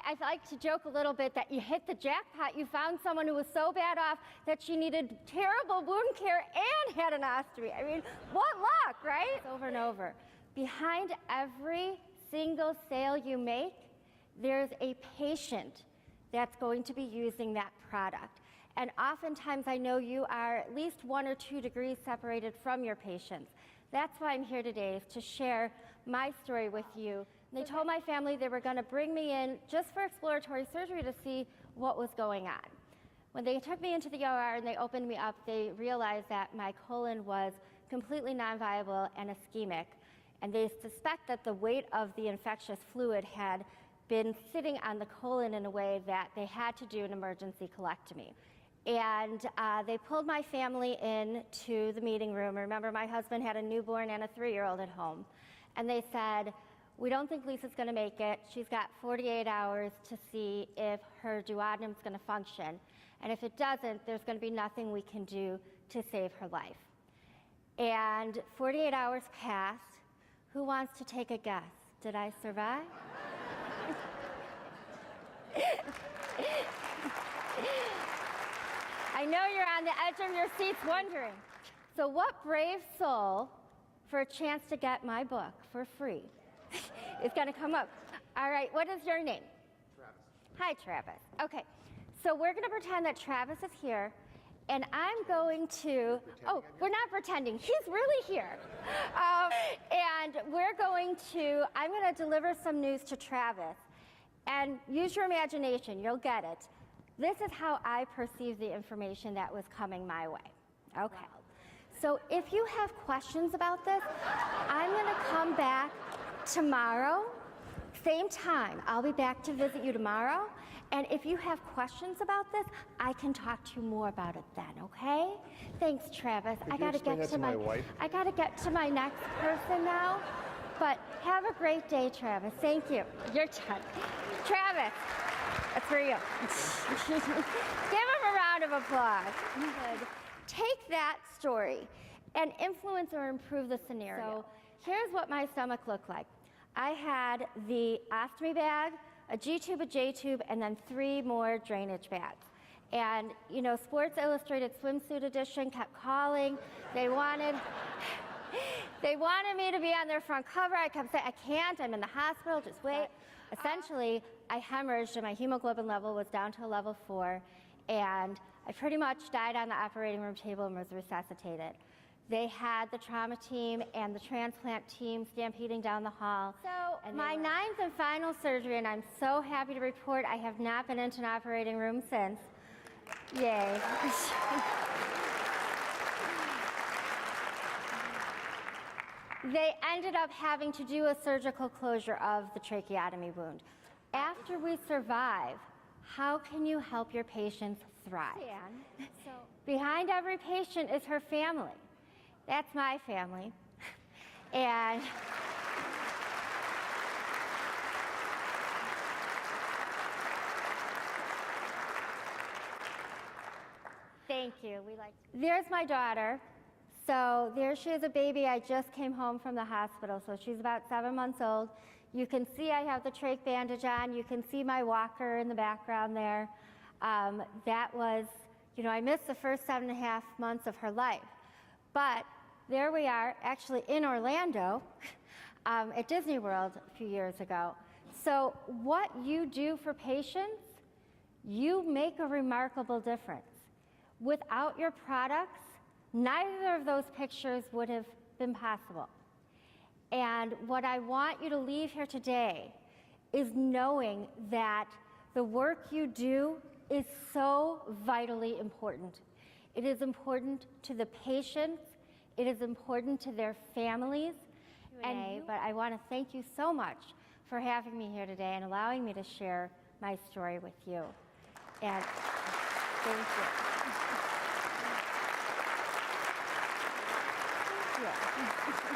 I like to joke a little bit that you hit the jackpot. You found someone who was so bad off that she needed terrible wound care and had an ostomy. I mean, what luck, right? Over and over. Behind every single sale you make, there's a patient that's going to be using that product. And oftentimes I know you are at least 1 or 2 degrees separated from your patients. That's why I'm here today, is to share my story with you. They told my family they were going to bring me in just for exploratory surgery to see what was going on. When they took me into the OR and they opened me up, they realized that my colon was completely non-viable and ischemic. And they suspect that the weight of the infectious fluid had been sitting on the colon in a way that they had to do an emergency colectomy. And they pulled my family into the meeting room. Remember, my husband had a newborn and a 3-year-old at home. And they said, we don't think Lisa's going to make it. She's got 48 hours to see if her duodenum's going to function. And if it doesn't, there's going to be nothing we can do to save her life. And 48 hours passed. Who wants to take a guess? Did I survive? I know you're on the edge of your seats wondering. So what brave soul, for a chance to get my book for free, is going to come up? All right, what is your name? Travis. Hi, Travis. Okay, so we're going to pretend that Travis is here, and I'm going to, we're not pretending, he's really here. And I'm going to deliver some news to Travis, and use your imagination, you'll get it. This is how I perceive the information that was coming my way. Okay. So if you have questions about this, I'm going to come back tomorrow, same time. I'll be back to visit you tomorrow. And if you have questions about this, I can talk to you more about it then, okay? Thanks, Travis. I got to get to my wife. I got to get to my next person now. But have a great day, Travis. Thank you. You're done. Travis, that's for you. Give him a round of applause. Good. Take that story and influence or improve the scenario. So here's what my stomach looked like. I had the ostomy bag, a G-tube, a J-tube, and then 3 more drainage bags. And, you know, Sports Illustrated Swimsuit Edition kept calling. They wanted me to be on their front cover. I kept saying, I can't, I'm in the hospital, just wait. Essentially, I hemorrhaged and my hemoglobin level was down to a level 4. And I pretty much died on the operating room table and was resuscitated. They had the trauma team and the transplant team stampeding down the hall. So my 9th and final surgery, and I'm so happy to report I have not been into an operating room since. Yay. They ended up having to do a surgical closure of the tracheotomy wound. After we survive, how can you help your patients thrive? So behind every patient is her family. That's my family. And thank you. There's my daughter. So there she is, a baby. I just came home from the hospital, so she's about 7 months old. You can see I have the trach bandage on. You can see my walker in the background there. That was, you know, I missed the first 7.5 months of her life. But there we are, actually in Orlando, at Disney World a few years ago. So what you do for patients, you make a remarkable difference. Without your products, neither of those pictures would have been possible. And what I want you to leave here today is knowing that the work you do is so vitally important. It is important to the patients. It is important to their families. But I want to thank you so much for having me here today and allowing me to share my story with you. And thank you. Thank you.